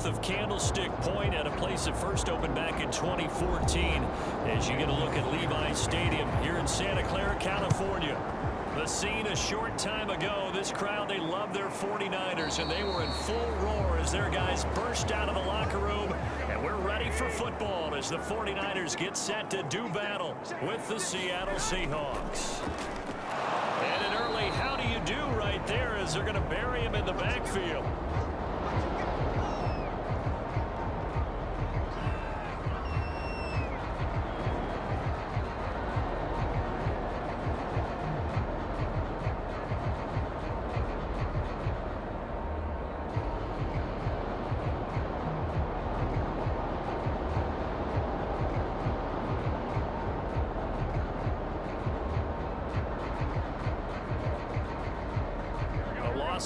north of Candlestick Point at a place that first opened back in 2014 as you get a look at Levi's Stadium here in Santa Clara, California. The scene a short time ago, this crowd, they love their 49ers, and they were in full roar as their guys burst out of the locker room. And we're ready for football as the 49ers get set to do battle with the Seattle Seahawks. And an early how do you do right there as they're going to bury him in the backfield.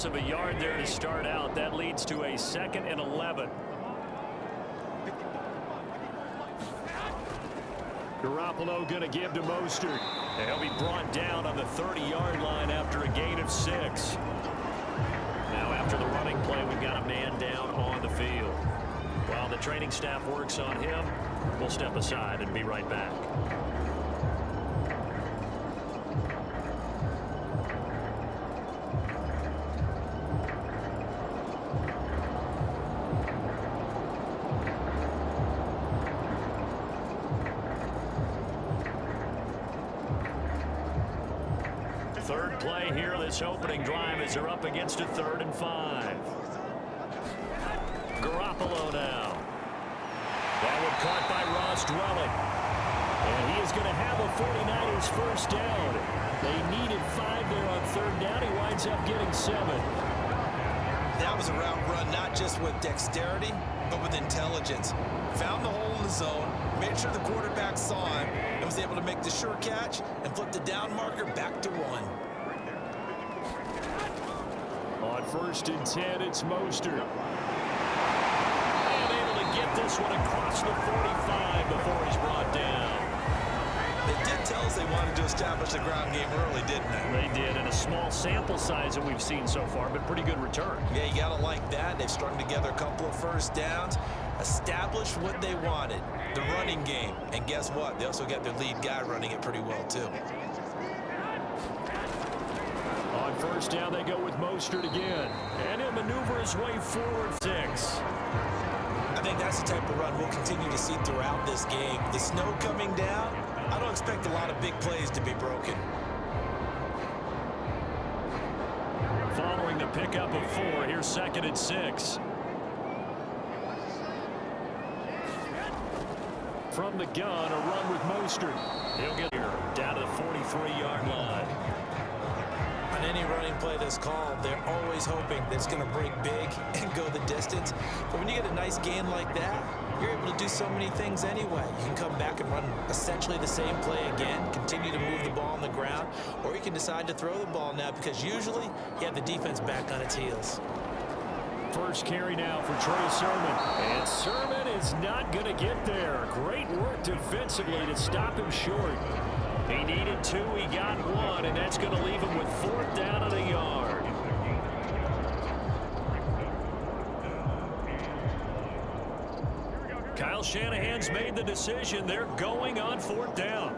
Of a yard there to start out. That leads to a 2nd and 11. Garoppolo going to give to Mostert. And he'll be brought down on the 30-yard line after a gain of 6. Now after the running play, we've got a man down on the field. While the training staff works on him, we'll step aside and be right back. Third play here, this opening drive as they're up against a 3rd and 5. Garoppolo now. That one caught by Ross Dwelling. And he is going to have a 49ers first down. They needed 5 there on 3rd down. He winds up getting 7. That was a route run, not just with dexterity, but with intelligence. Found the hole in the zone, made sure the quarterback saw him, and was able to make the sure catch and flip the down marker back to 1. On 1st and 10, it's Mostert. And able to get this one across the 45 before he's brought down. They did tell us they wanted to establish the ground game early, didn't they? They did, and a small sample size that we've seen so far, but pretty good return. Yeah, you got to like that. They've strung together a couple of first downs, established what they wanted, the running game. And guess what? They also got their lead guy running it pretty well, too. On 1st down, they go with Mostert again. And he'll maneuver his way forward 6. I think that's the type of run we'll continue to see throughout this game. The snow coming down, I don't expect a lot of big plays to be broken. Following the pickup of 4, here's 2nd and 6. From the gun, a run with Mostert. He'll get here down to the 43-yard line. On any running play that's called, they're always hoping that it's going to break big and go the distance. But when you get a nice gain like that, you're able to do so many things anyway. You can come back and run essentially the same play again, continue to move the ball on the ground, or you can decide to throw the ball now because usually you have the defense back on its heels. First carry now for Trey Sermon. And Sermon is not going to get there. Great work defensively to stop him short. He needed 2, he got 1, and that's going to leave him with 4th down and a yard. Kyle Shanahan's made the decision. They're going on 4th down.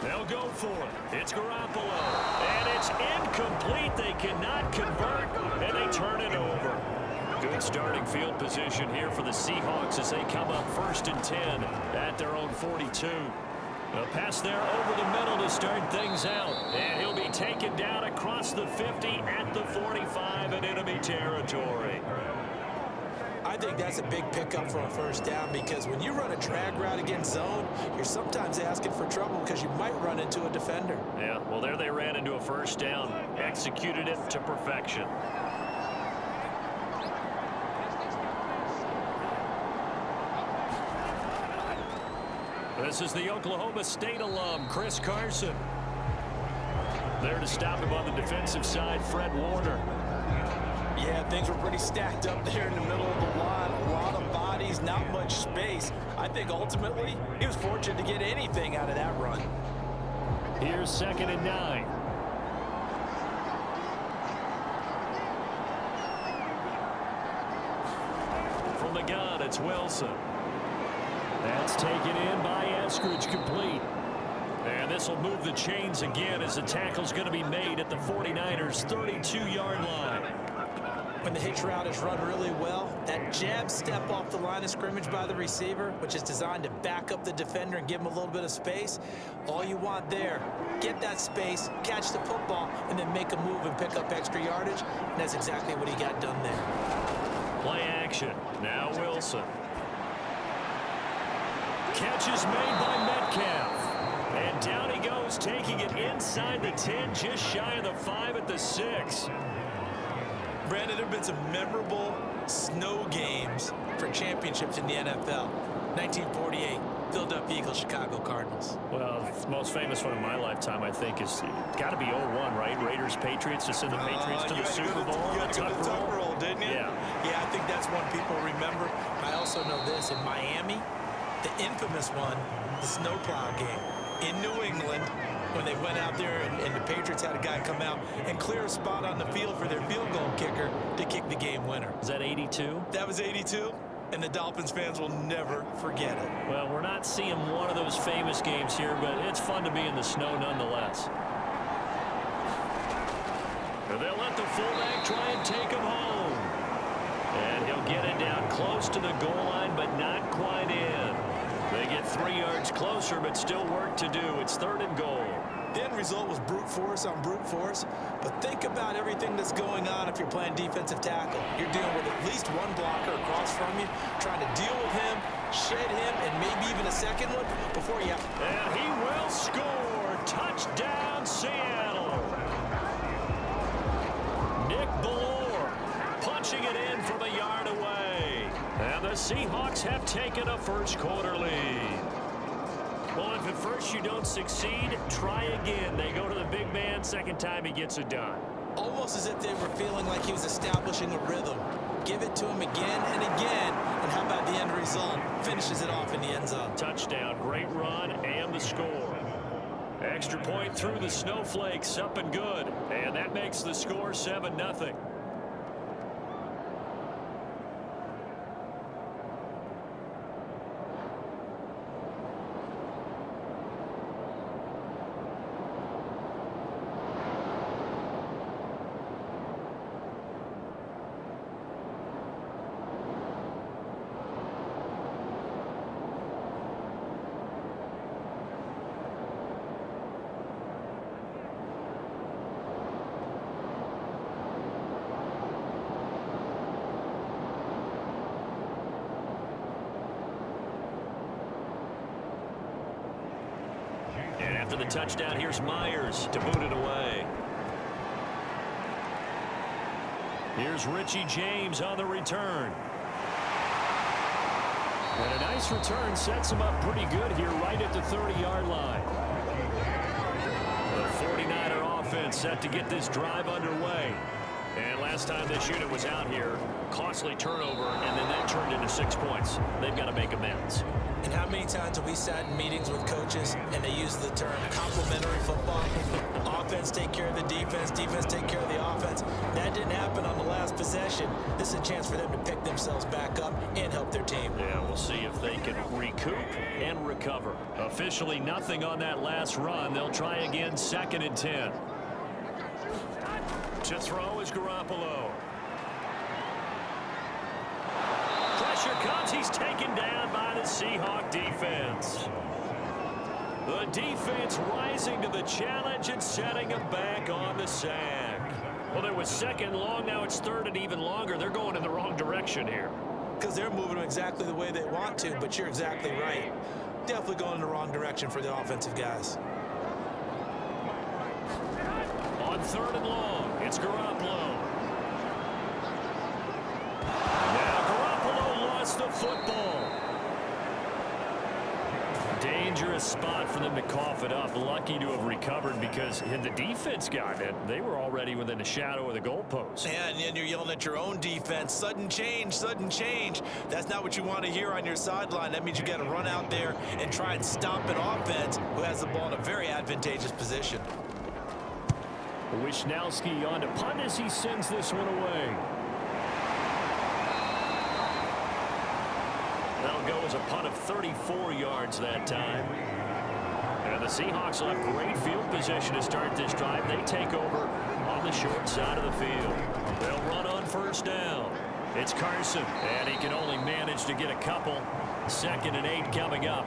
They'll go for it. It's Garoppolo. And it's incomplete. They cannot convert, and they turn it over. Good starting field position here for the Seahawks as they come up 1st and 10 at their own 42. A pass there over the middle to start things out. And he'll be taken down across the 50 at the 45 in enemy territory. I think that's a big pickup for a 1st down because when you run a drag route against zone, you're sometimes asking for trouble because you might run into a defender. Yeah, well, there they ran into a 1st down, executed it to perfection. This is the Oklahoma State alum, Chris Carson. There to stop him on the defensive side, Fred Warner. Yeah, things were pretty stacked up there in the middle of the line. A lot of bodies, not much space. I think ultimately he was fortunate to get anything out of that run. Here's 2nd and 9. the gun, it's Wilson. That's taken in by Eskridge, complete. And this will move the chains again as the tackle's going to be made at the 49ers' 32-yard line. When the hitch route is run really well, that jab step off the line of scrimmage by the receiver, which is designed to back up the defender and give him a little bit of space, all you want there, get that space, catch the football, and then make a move and pick up extra yardage, and that's exactly what he got done there. Play action. Now Wilson. Catch is made by Metcalf. And down he goes, taking it inside the 10, just shy of the 5 at the 6. Brandon, there have been some memorable snow games for championships in the NFL. 1948, Philadelphia Eagles, Chicago Cardinals. Well, the most famous one in my lifetime, I think, is got to be 01, right? Raiders, Patriots, to send the Patriots to the Super Bowl. You had to go to the tuck roll, didn't you? Yeah. Yeah, I think that's one people remember. I also know this, in Miami, the infamous one, the snowplow game in New England, when they went out there and the Patriots had a guy come out and clear a spot on the field for their field goal kicker to kick the game winner. Is that 82? That was 82, and the Dolphins fans will never forget it. Well, we're not seeing one of those famous games here, but it's fun to be in the snow nonetheless. They'll let the fullback try and take him home. And he'll get it down close to the goal line, but not quite in. They get 3 yards closer, but still work to do. It's 3rd and goal. The end result was brute force on brute force, but think about everything that's going on if you're playing defensive tackle. You're dealing with at least one blocker across from you, trying to deal with him, shed him, and maybe even a second one before you... And he will score. Touchdown, Seattle. Nick Ballore punching it in from a yard away. And the Seahawks have taken a first-quarter lead. Well, if at first you don't succeed, try again. They go to the big man. Second time he gets it done. Almost as if they were feeling like he was establishing a rhythm. Give it to him again and again. And how about the end result? Finishes it off in the end zone. Touchdown, great run, and the score. Extra point through the snowflakes, up and good. And that makes the score 7-0. And after the touchdown, here's Myers to boot it away. Here's Richie James on the return. And a nice return sets him up pretty good here right at the 30-yard line. The 49er offense set to get this drive underway. And last time this unit was out here, costly turnover, and then that turned into 6 points. They've got to make amends. And how many times have we sat in meetings with coaches and they use the term complementary football? Offense take care of the defense, defense take care of the offense. That didn't happen on the last possession. This is a chance for them to pick themselves back up and help their team. Yeah, we'll see if they can recoup and recover. Officially nothing on that last run. They'll try again, 2nd and 10. To throw is Garoppolo. Pressure comes. He's taken down by the Seahawk defense. The defense rising to the challenge and setting him back on the sack. Well, there was 2nd long. Now it's 3rd and even longer. They're going in the wrong direction here. Because they're moving them exactly the way they want to, but you're exactly right. Definitely going in the wrong direction for the offensive guys. On 3rd and long, it's Garoppolo. Now Garoppolo lost the football. Dangerous spot for them to cough it up. Lucky to have recovered because had the defense gotten it, they were already within the shadow of the goalpost. Yeah, and then you're yelling at your own defense. Sudden change, sudden change. That's not what you want to hear on your sideline. That means you got to run out there and try and stop an offense who has the ball in a very advantageous position. Wishnowski on to punt as he sends this one away. was a punt of 34 yards that time. And the Seahawks will have great field position to start this drive. They take over on the short side of the field. They'll run on first down. It's Carson, and he can only manage to get a couple. 2nd and 8 coming up.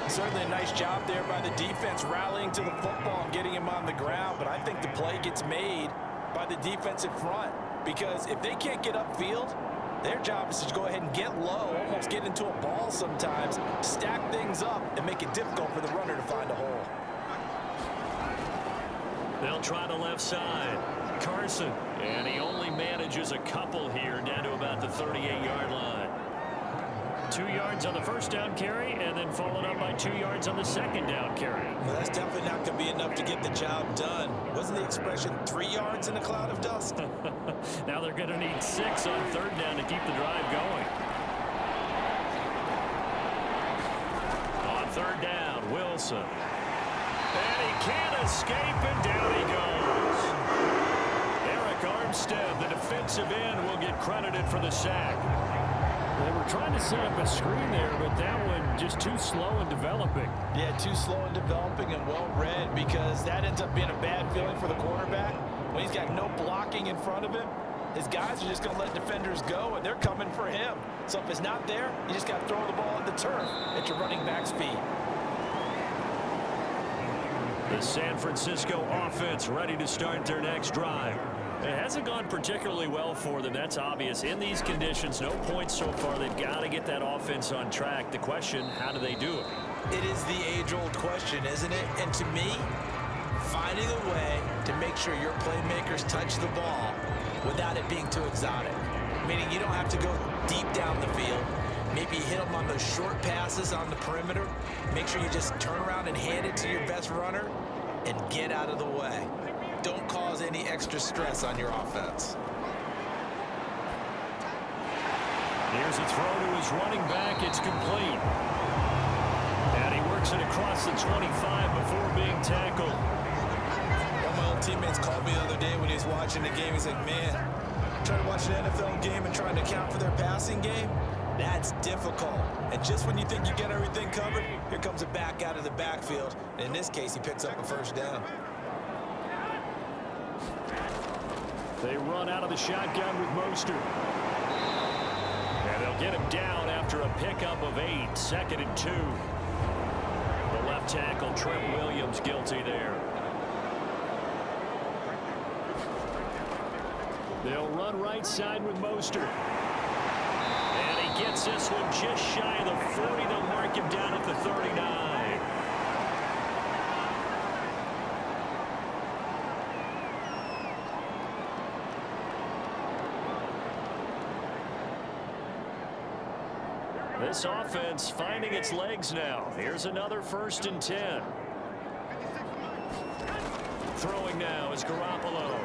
Certainly a nice job there by the defense rallying to the football and getting him on the ground, but I think the play gets made by the defensive front, because if they can't get upfield, their job is to go ahead and get low, almost get into a ball sometimes, stack things up, and make it difficult for the runner to find a hole. They'll try the left side. Carson, and he only manages a couple here down to about the 38-yard line. 2 yards on the first down carry, and then followed up by 2 yards on the second down carry. Well, that's definitely not going to be enough to get the job done. Wasn't the expression 3 yards in a cloud of dust? Now they're going to need 6 on 3rd down to keep the drive going. On 3rd down, Wilson. And he can't escape, and down he goes. Eric Armstead, the defensive end, will get credited for the sack. They were trying to set up a screen there, but that one just too slow in developing. Yeah, too slow in developing and well read, because that ends up being a bad feeling for the quarterback. When he's got no blocking in front of him, his guys are just going to let defenders go, and they're coming for him. So if it's not there, you just got to throw the ball at the turf at your running back's feet. The San Francisco offense ready to start their next drive. It hasn't gone particularly well for them. That's obvious. In these conditions, no points so far. They've got to get that offense on track. The question, how do they do it? It is the age-old question, isn't it? And to me, finding a way to make sure your playmakers touch the ball without it being too exotic. Meaning you don't have to go deep down the field. Maybe hit them on those short passes on the perimeter. Make sure you just turn around and hand it to your best runner and get out of the way. Don't cause any extra stress on your offense. Here's a throw to his running back. It's complete. And he works it across the 25 before being tackled. One of my old teammates called me the other day when he was watching the game. He's like, man, trying to watch an NFL game and trying to account for their passing game, that's difficult. And just when you think you get everything covered, here comes a back out of the backfield. And in this case, he picks up a first down. They run out of the shotgun with Mostert. And they'll get him down after a pickup of 8. 2nd and 2. The left tackle, Trent Williams, guilty there. They'll run right side with Mostert. And he gets this one just shy of the 40. They'll mark him down at the 39. This offense finding its legs now. Here's another 1st and 10. Throwing now is Garoppolo.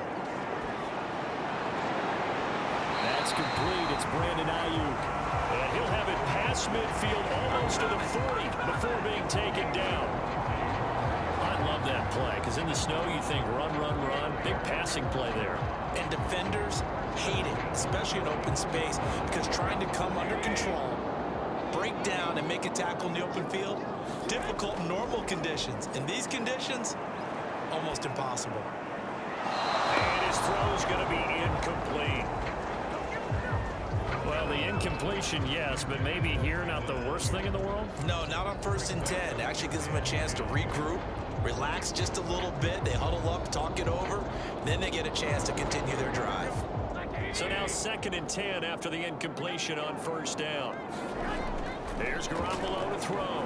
That's complete. It's Brandon Ayuk. And he'll have it past midfield almost to the 40 before being taken down. I love that play, because in the snow you think run, run, run. Big passing play there. And defenders hate it, especially in open space, because trying to come under control, break down and make a tackle in the open field, difficult in normal conditions. In these conditions, almost impossible. And his throw is going to be incomplete. Well, the incompletion, yes, but maybe here not the worst thing in the world? No, not on 1st and 10. It actually gives them a chance to regroup, relax just a little bit. They huddle up, talk it over, then they get a chance to continue their drive. So now 2nd and 10 after the incompletion on 1st down. There's Garoppolo to throw.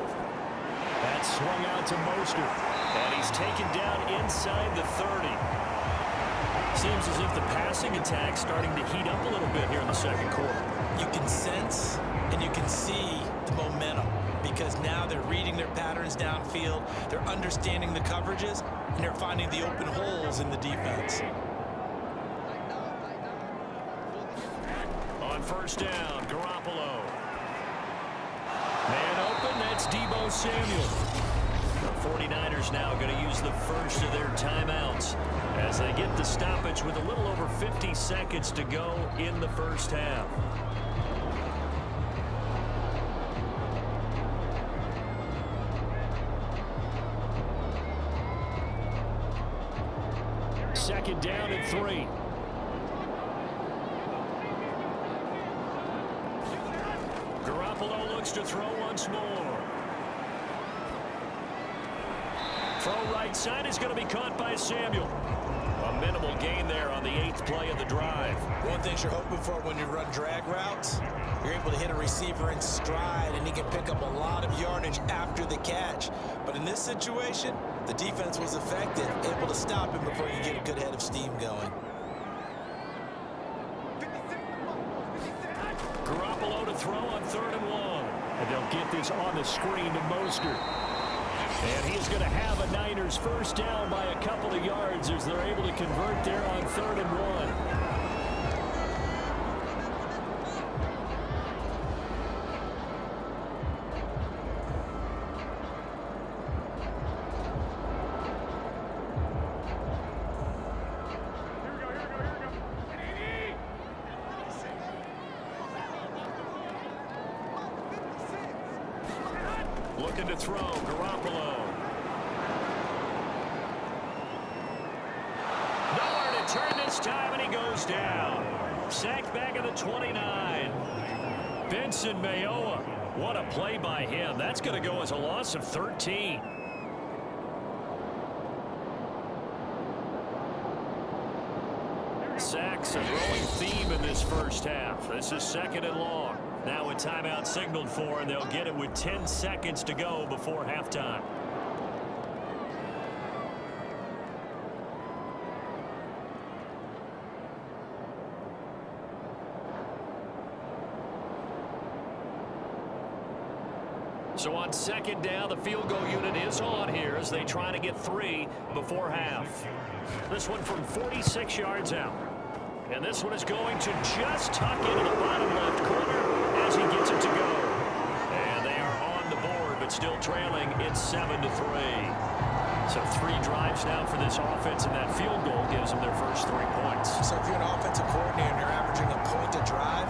That's swung out to Mostert. And he's taken down inside the 30. Seems as if the passing attack's starting to heat up a little bit here in the 2nd quarter. You can sense and you can see the momentum, because now they're reading their patterns downfield, they're understanding the coverages, and they're finding the open holes in the defense. On 1st down, Garoppolo. Man open, that's Deebo Samuel. The 49ers now going to use the first of their timeouts as they get the stoppage with a little over 50 seconds to go in the 1st half. second down and 3. Garoppolo looks to throw once more. Throw right side is going to be caught by Samuel. A minimal gain there on the 8th play of the drive. One thing you're hoping for when you run drag routes, you're able to hit a receiver in stride, and he can pick up a lot of yardage after the catch. But in this situation, the defense was effective, able to stop him before you get a good head of steam going. Garoppolo to throw on 3rd and 1. And they'll get this on the screen to Mostert. And he's going to have a Niners first down by a couple of yards as they're able to convert there on 3rd and 1. Looking to throw, Garoppolo. Nowhere to turn this time, and he goes down. Sacked back at the 29. Benson Mayowa. What a play by him. That's going to go as a loss of 13. Sacks a growing theme in this first half. This is 2nd and long. Now a timeout signaled for, and they'll get it with 10 seconds to go before halftime. So on 2nd down, the field goal unit is on here as they try to get 3 before half. This one from 46 yards out. And this one is going to just tuck into the bottom left corner as he gets it to go. And they are on the board, but still trailing. It's 7-3. So 3 drives now for this offense, and that field goal gives them their first 3 points. So if you're an offensive coordinator and you're averaging a point a drive,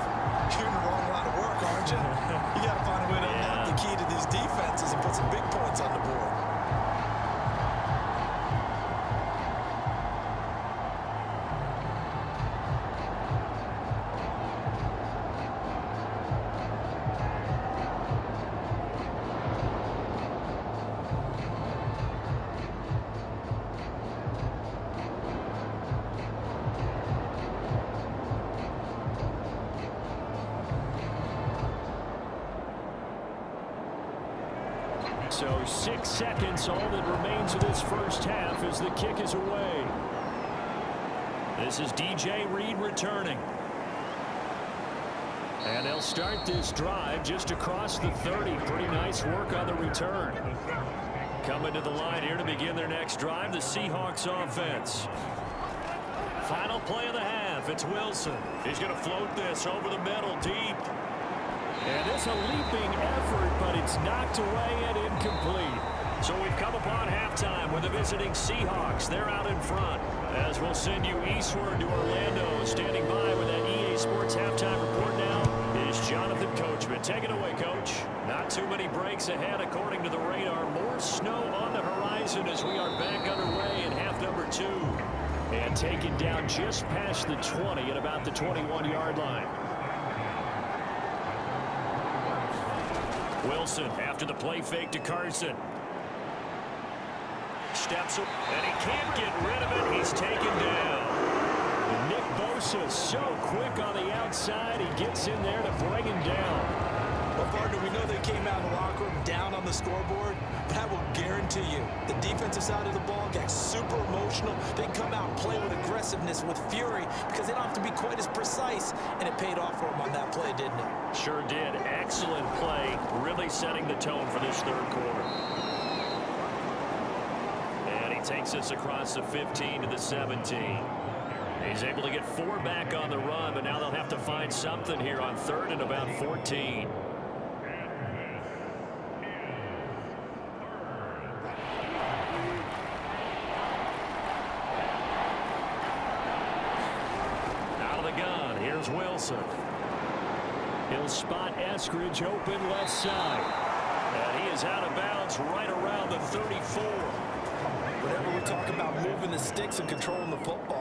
you're in the wrong line of work, aren't you? You got to find a way to unlock the key to these defenses and put some big points on the board. So 6 seconds, all that remains of this first half as the kick is away. This is DJ Reed returning. And they'll start this drive just across the 30. Pretty nice work on the return. Coming to the line here to begin their next drive, the Seahawks offense. Final play of the half. It's Wilson. He's going to float this over the middle deep. And it's a leaping effort, but it's knocked away and incomplete. So we've come upon halftime with the visiting Seahawks. They're out in front. As we'll send you eastward to Orlando. Standing by with that EA Sports halftime report now is Jonathan Coachman. Take it away, Coach. Not too many breaks ahead according to the radar. More snow on the horizon as we are back underway in half number 2. And taken down just past the 20 at about the 21-yard line. Wilson after the play fake to Carson. Steps up, and he can't get rid of it. He's taken down. Nick Bosa so quick on the outside. He gets in there to bring him down. Well, partner, we know they came out of the locker room down on the scoreboard, but I will guarantee you the defensive side of the ball gets super emotional. They come out and play with aggressiveness, with fury, because they don't have to be quite as precise, and it paid off for them on that play, didn't it? Sure did. Excellent play, really setting the tone for this third quarter. And he takes us across the 15 to the 17. He's able to get 4 back on the run, but now they'll have to find something here on 3rd and about 14. Out of the gun, here's Wilson. He'll spot Eskridge open left side. And he is out of bounds right around the 34. Whenever we talk about moving the sticks and controlling the football,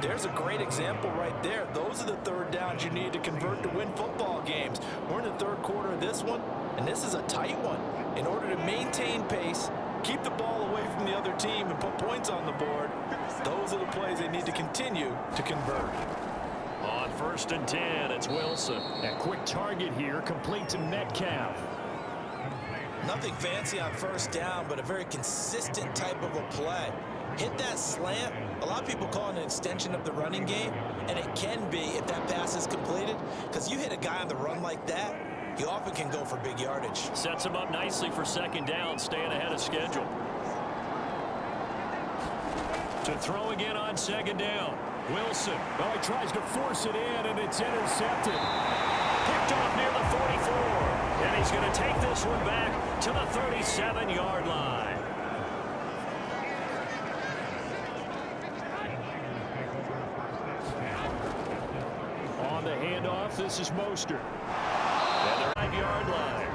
There's a great example right there. Those are the third downs you need to convert to win football games. We're in the third quarter of this one, and this is a tight one. In order to maintain pace, keep the ball away from the other team, and put points on the board, those are the plays they need to continue to convert. On 1st and 10, it's Wilson. A quick target here, complete to Metcalf. Nothing fancy on 1st down, but a very consistent type of a play. Hit that slant. A lot of people call it an extension of the running game, and it can be if that pass is completed, because you hit a guy on the run like that, he often can go for big yardage. Sets him up nicely for 2nd down, staying ahead of schedule. To throw again on 2nd down. Wilson. Well, he tries to force it in, and it's intercepted. Picked off near the 44. And he's going to take this one back to the 37-yard line. On the handoff, this is Mostert. And the 5-yard line.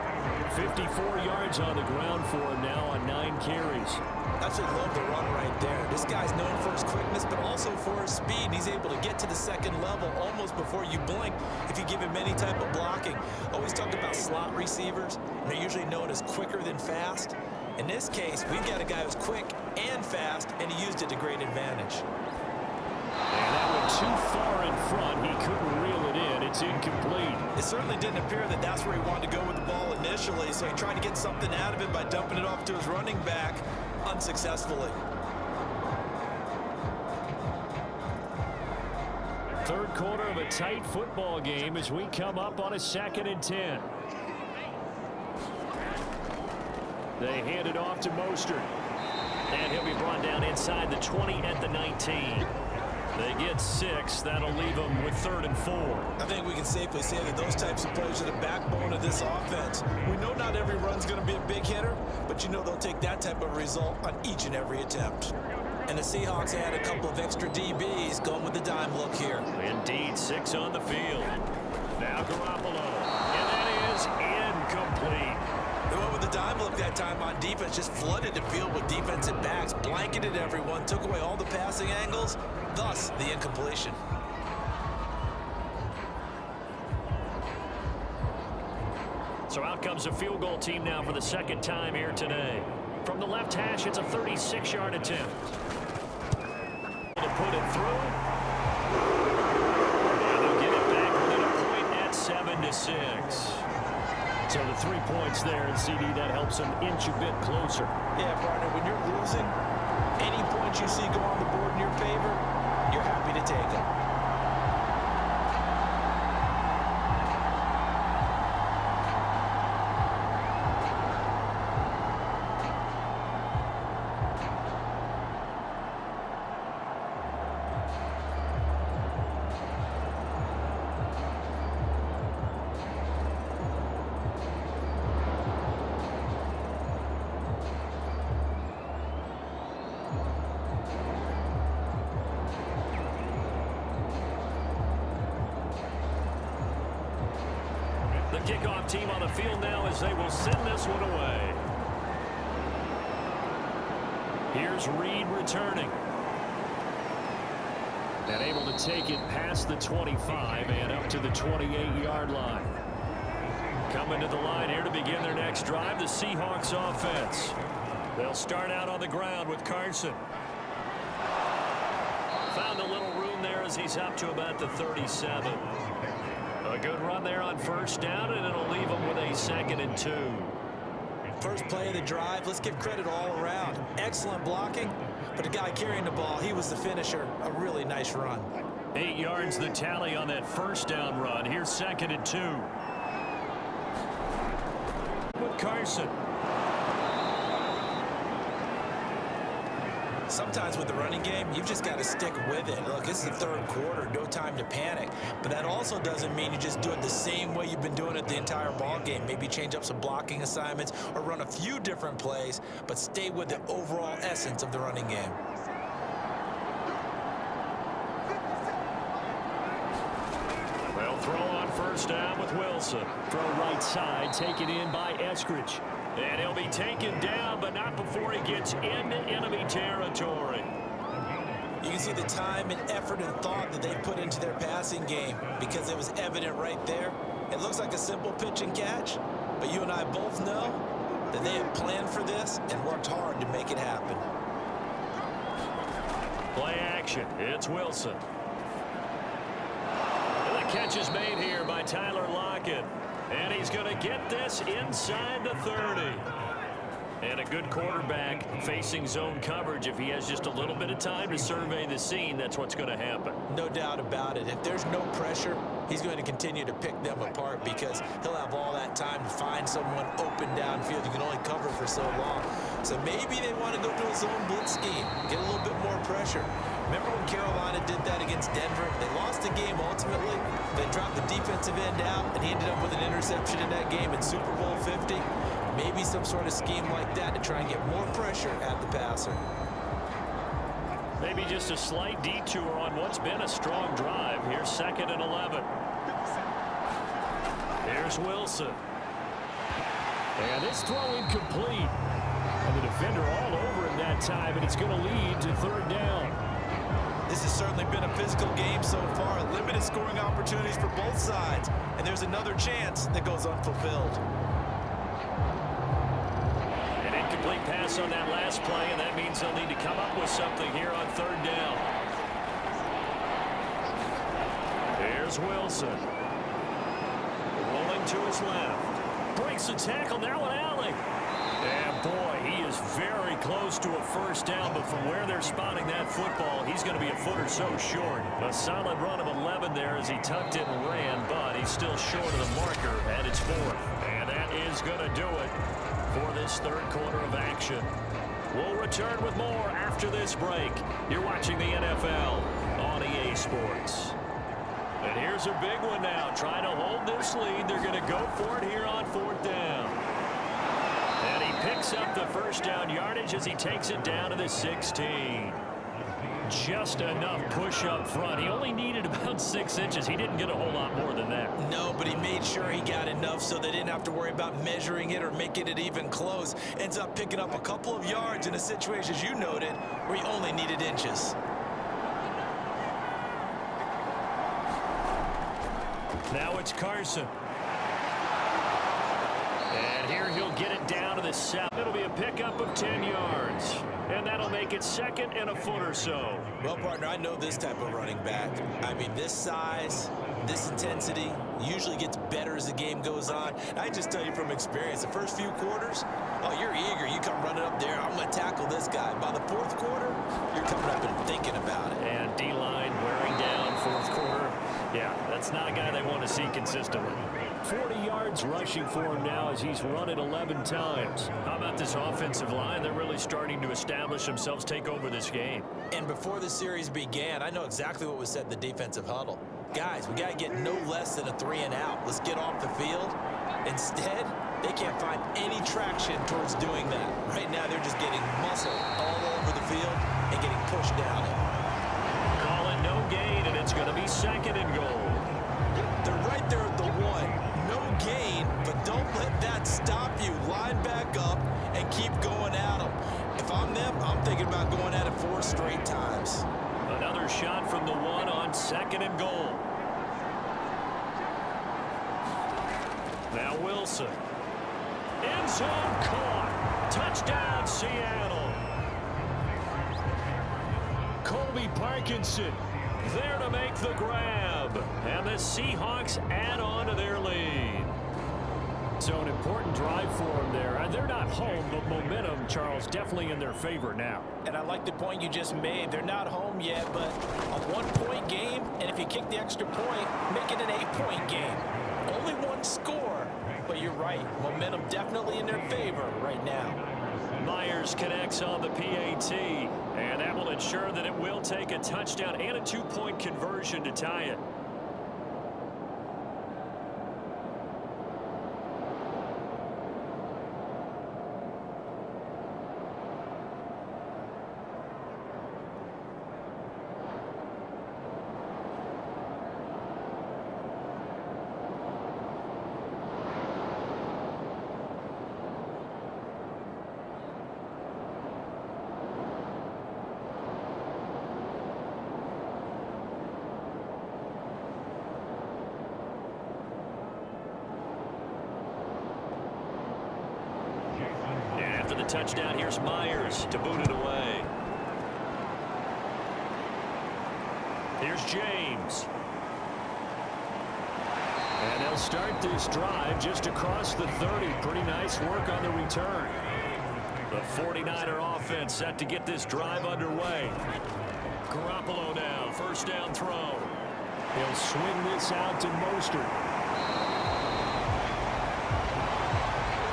54 yards on the ground for him now on 9 carries. Absolutely love the run right there. This guy's known for his quickness, but also for his speed. He's able to get to the 2nd level almost before you blink if you give him any type of blocking. Always talk about slot receivers. They're usually known as quicker than fast. In this case, we've got a guy who's quick and fast, and he used it to great advantage. And that went too far in front. He couldn't reel it in. It's incomplete. It certainly didn't appear that that's where he wanted to go with the ball initially, so he tried to get something out of it by dumping it off to his running back unsuccessfully. 3rd quarter of a tight football game as we come up on a 2nd and 10. They hand it off to Mostert. And he'll be brought down inside the 20 at the 19. They get 6. That'll leave them with 3rd and 4. I think we can safely say that those types of plays are the backbone of this offense. We know not every run's going to be a big hitter, but you know they'll take that type of result on each and every attempt. And the Seahawks add a couple of extra DBs going with the dime look here. Indeed, 6 on the field. Now Garoppolo. And that is incomplete. They went with the dime look that time on defense, just flooded the field with defensive backs, blanketed everyone, took away all the passing angles, thus the incompletion. So out comes a field goal team now for the 2nd time here today. From the left hash, it's a 36-yard attempt. To put it through. And they'll get it back within a point at 7-6. So the 3 points there, and CD, that helps them inch a bit closer. Yeah, partner, when you're losing, any points you see go on the board in your favor, you're happy to take them. The kickoff team on the field now as they will send this one away. Here's Reed returning. And able to take it past the 25 and up to the 28-yard line. Coming to the line here to begin their next drive, the Seahawks offense. They'll start out on the ground with Carson. Found a little room there as he's up to about the 37. A good run there on 1st down, and it'll leave him with a 2nd and 2. First play of the drive, let's give credit all around. Excellent blocking, but the guy carrying the ball, he was the finisher. A really nice run. 8 yards the tally on that 1st down run. Here's 2nd and 2. With Carson. Sometimes with the running game, you've just got to stick with it. Look, this is the 3rd quarter, no time to panic. But that also doesn't mean you just do it the same way you've been doing it the entire ball game. Maybe change up some blocking assignments or run a few different plays, but stay with the overall essence of the running game. They'll throw on 1st down with Wilson. Throw right side, taken in by Eskridge. And he'll be taken down, but not before he gets into enemy territory. You can see the time and effort and thought that they put into their passing game because it was evident right there. It looks like a simple pitch and catch, but you and I both know that they have planned for this and worked hard to make it happen. Play action. It's Wilson. And the catch is made here by Tyler Lockett. And he's going to get this inside the 30. And a good quarterback facing zone coverage. If he has just a little bit of time to survey the scene, that's what's going to happen. No doubt about it. If there's no pressure, he's going to continue to pick them apart because he'll have all that time to find someone open downfield. You can only cover for so long. So maybe they want to go to a zone blitz scheme, get a little bit more pressure. Remember when Carolina did that against Denver? They lost the game ultimately. They dropped the defensive end out, and he ended up with an interception in that game in Super Bowl 50. Maybe some sort of scheme like that to try and get more pressure at the passer. Maybe just a slight detour on what's been a strong drive. Here's 2nd and 11. Here's Wilson. And this throw incomplete. And the defender all over him that time, and it's going to lead to 3rd down. This has certainly been a physical game so far. Limited scoring opportunities for both sides. And there's another chance that goes unfulfilled. An incomplete pass on that last play, and that means they'll need to come up with something here on 3rd down. Here's Wilson. Rolling to his left. Breaks the tackle, now an alley. And boy, he is very close to a 1st down, but from where they're spotting that football, he's going to be a foot or so short. A solid run of 11 there as he tucked it and ran, but he's still short of the marker, and it's 4th. And that is going to do it for this 3rd quarter of action. We'll return with more after this break. You're watching the NFL on EA Sports. And here's a big one now. Trying to hold this lead. They're going to go for it here on 4th down. And he picks up the 1st down yardage as he takes it down to the 16. Just enough push up front. He only needed about 6 inches. He didn't get a whole lot more than that. No, but he made sure he got enough so they didn't have to worry about measuring it or making it even close. Ends up picking up a couple of yards in a situation, as you noted, where he only needed inches. Now it's Carson. And here he'll get it down to the 7. It'll be a pickup of 10 yards. And that'll make it 2nd and a foot or so. Well, partner, I know this type of running back. I mean, this size, this intensity usually gets better as the game goes on. I just tell you from experience, the first few quarters, oh, you're eager. You come running up there. I'm going to tackle this guy. By the 4th quarter, you're coming up and thinking about it. And D-line wearing down 4th quarter. Yeah, that's not a guy they want to see consistently. 40 yards rushing for him now as he's run it 11 times. How about this offensive line? They're really starting to establish themselves, take over this game. And before the series began, I know exactly what was said in the defensive huddle. Guys, we got to get no less than a 3 and out. Let's get off the field. Instead, they can't find any traction towards doing that. Right now, they're just getting muscle all over the field and getting pushed down it. Call it no gain, and it's going to be 2nd and goal. They're right there at the 1. No gain, but don't let that stop you. Line back up and keep going at them. If I'm them, I'm thinking about going at it 4 straight times. Another shot from the 1 on 2nd and goal. Now Wilson. End zone caught. Touchdown, Seattle. Colby Parkinson there to make the grab. And the Seahawks add on to their lead. So an important drive for them there. And they're not home, but momentum, Charles, definitely in their favor now. And I like the point you just made. They're not home yet, but a 1-point game, and if you kick the extra point, make it an 8-point game. Only 1 score, but you're right. Momentum definitely in their favor right now. Myers connects on the PAT, and that will ensure that it will take a touchdown and a 2-point conversion to tie it. after the touchdown. Here's Myers to boot it away. Here's James. And they'll start this drive just across the 30. Pretty nice work on the return. The 49er offense set to get this drive underway. Garoppolo now, first down throw. He'll swing this out to Mostert.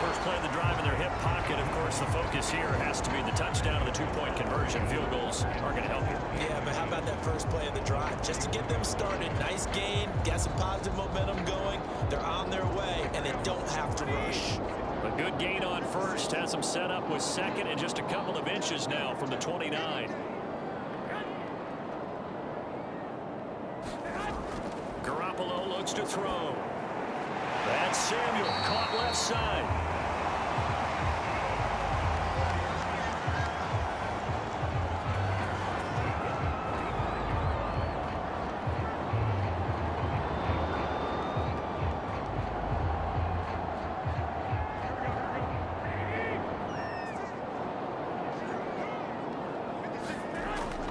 First play of the drive in their hip pocket. Of course, the focus here has to be the touchdown and the two-point conversion. Field goals are going to help you. Yeah, but how about that first play of the drive? Just to get them started. Nice gain, got some positive momentum going. They're on their way, and they don't have to rush. A good gain on first. Has them set up with second and just a couple of inches now from the 29. Garoppolo looks to throw. That's Samuel, caught left side.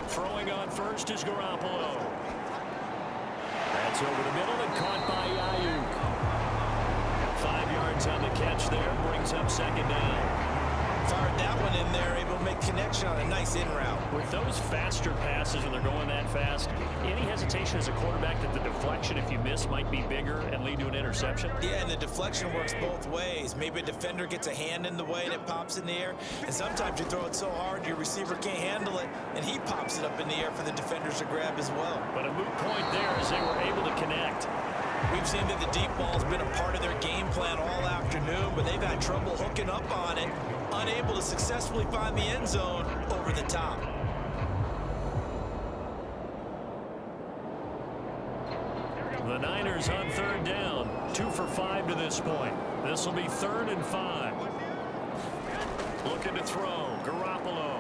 Throwing on first is Garoppolo. That's over the middle and caught by Ayuk. 5 yards on the catch there, brings up second down. Fired that one in there, able to make connection on a nice in route. With those faster passes when they're going that fast, any hesitation as a quarterback that the deflection, if you miss, might be bigger and lead to an interception? Yeah, and the deflection works both ways. Maybe a defender gets a hand in the way and it pops in the air, and sometimes you throw it so hard your receiver can't handle it, and he pops it up in the air for the defenders to grab as well. But a moot point there as they were able to connect. We've seen that the deep ball's been a part of their game plan all afternoon, but they've had trouble hooking up on it, unable to successfully find the end zone over the top. The Niners on third down, 2 for 5 to this point. This will be 3rd and 5. Looking to throw, Garoppolo.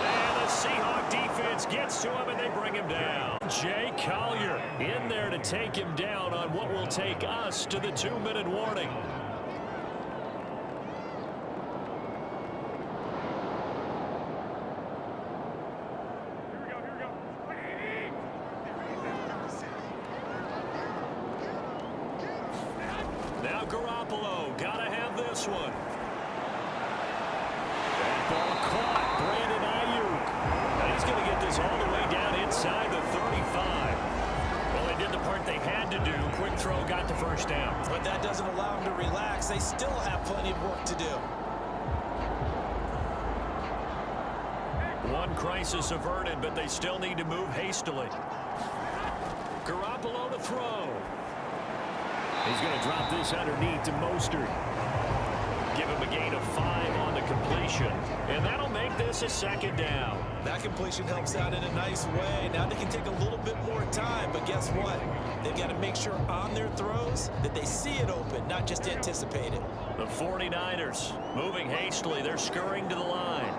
And the Seahawks defense gets to him and they bring him down. Jay Collier in there to take him down on what will take us to the 2-minute warning. Now Garoppolo, gotta have this one. That ball caught, Brandon Ayuk. Now he's gonna get this all the way down inside the 35. Well, they did the part they had to do. Quick throw, got the first down. But that doesn't allow them to relax. They still have plenty of work to do. One crisis averted, but they still need to move hastily. Garoppolo to throw. He's going to drop this underneath to Mostert. Give him a gain of 5 on the completion. And that'll make this a second down. That completion helps out in a nice way. Now they can take a little bit more time, but guess what? They've got to make sure on their throws that they see it open, not just anticipate it. The 49ers moving hastily. They're scurrying to the line.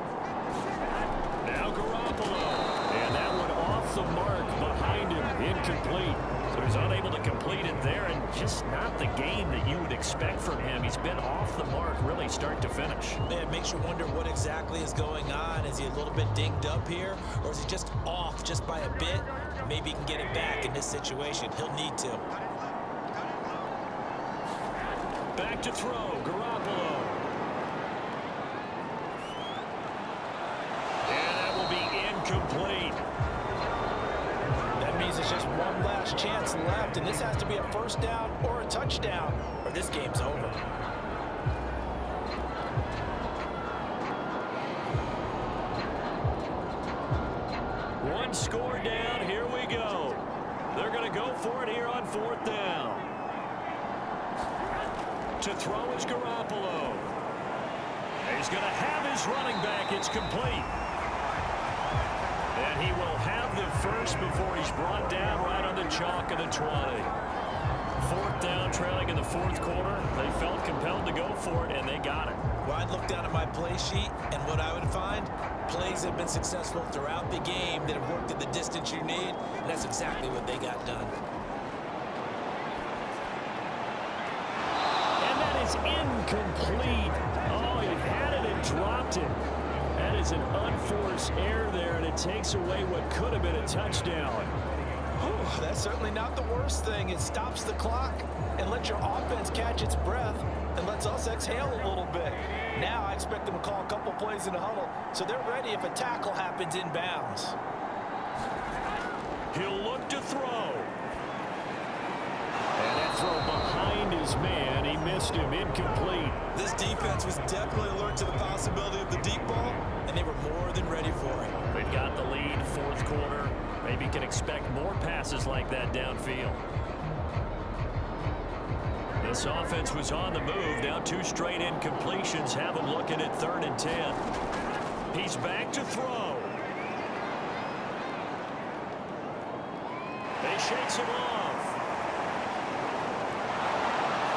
Now Garoppolo. And that one off the mark behind him. Incomplete. So he's unable to complete it there, and just not the game that you would expect from him. He's been off the mark really start to finish. It makes you wonder what exactly is going on. Is he a little bit dinged up here, or is he just off just by a bit? Maybe he can get it back in this situation. He'll need to. Back to throw, Garoppolo. And that will be incomplete. That means it's just one last chance left, and this has to be a first down or a touchdown, or this game's over. One score down, here we go. They're going to go for it here on 4th down. To throw is Garoppolo. He's going to have his running back. It's complete. And he will have the first before he's brought down right on the chalk of the 20. 4th down, trailing in the 4th quarter. They felt compelled to go for it, and they got it. Well, I'd look down at my play sheet, and what I would find, plays have been successful throughout the game that have worked at the distance you need, and that's exactly what they got done. is incomplete. Oh, he had it and dropped it. That is an unforced error there, and it takes away what could have been a touchdown. Whew, that's certainly not the worst thing. It stops the clock and lets your offense catch its breath and lets us exhale a little bit. Now I expect them to call a couple plays in the huddle so they're ready if a tackle happens inbounds. He'll look to throw. And that throw behind his man. He missed him. Incomplete. This defense was definitely alert to the possibility of the deep ball, and they were more than ready for it. They've got the lead, fourth quarter. Maybe can expect more passes like that downfield. This offense was on the move. Now 2 straight incompletions have them looking at 3rd and 10. He's back to throw. They shakes him off.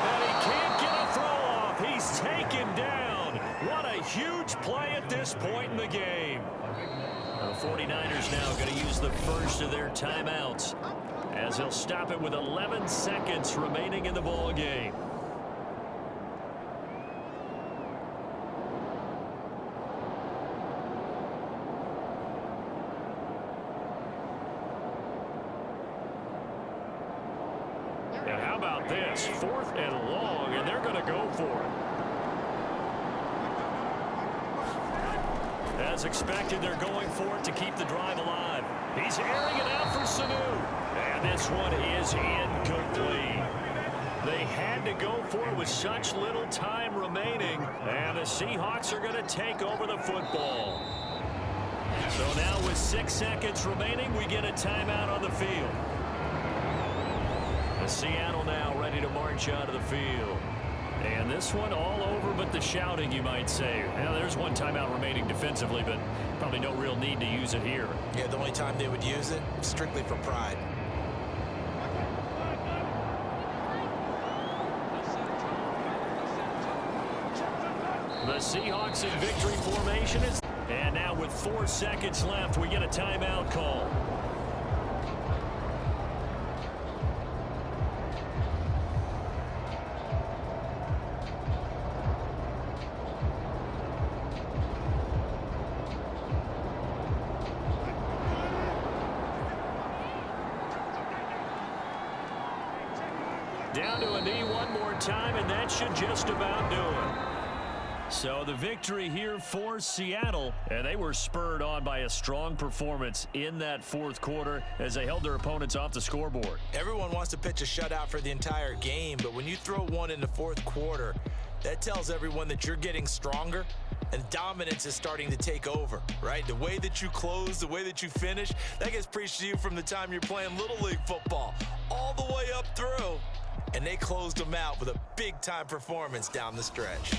And he can't get a throw off. He's taken down. What a huge play at this point in the game. The 49ers now going to use the first of their timeouts as he'll stop it with 11 seconds remaining in the ball game. And how about this? 4th and long, and they're going to go for it. As expected, they're going for it to keep the drive alive. He's airing it out for Sanu. And this one is incomplete. They had to go for it with such little time remaining. And the Seahawks are going to take over the football. So now with 6 seconds remaining, we get a timeout on the field. And Seattle now ready to march out of the field. And this one all over but the shouting, you might say. Now, there's one timeout remaining defensively, but probably no real need to use it here. Yeah, the only time they would use it, strictly for pride. The Seahawks in victory formation. And now with 4 seconds left, we get a timeout call. Down to a knee one more time, and that should just about do it. So the victory here for Seattle, and they were spurred on by a strong performance in that 4th quarter as they held their opponents off the scoreboard. Everyone wants to pitch a shutout for the entire game, but when you throw one in the 4th quarter, that tells everyone that you're getting stronger and dominance is starting to take over, right? The way that you close, the way that you finish, that gets preached to you from the time you're playing Little League football all the way up through. And they closed them out with a big-time performance down the stretch.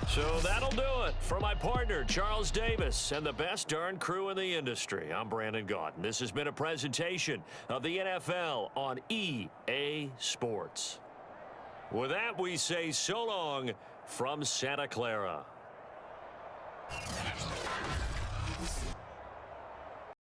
So that'll do it for my partner, Charles Davis, and the best darn crew in the industry. I'm Brandon Gaudin. This has been a presentation of the NFL on EA Sports. With that, we say so long from Santa Clara.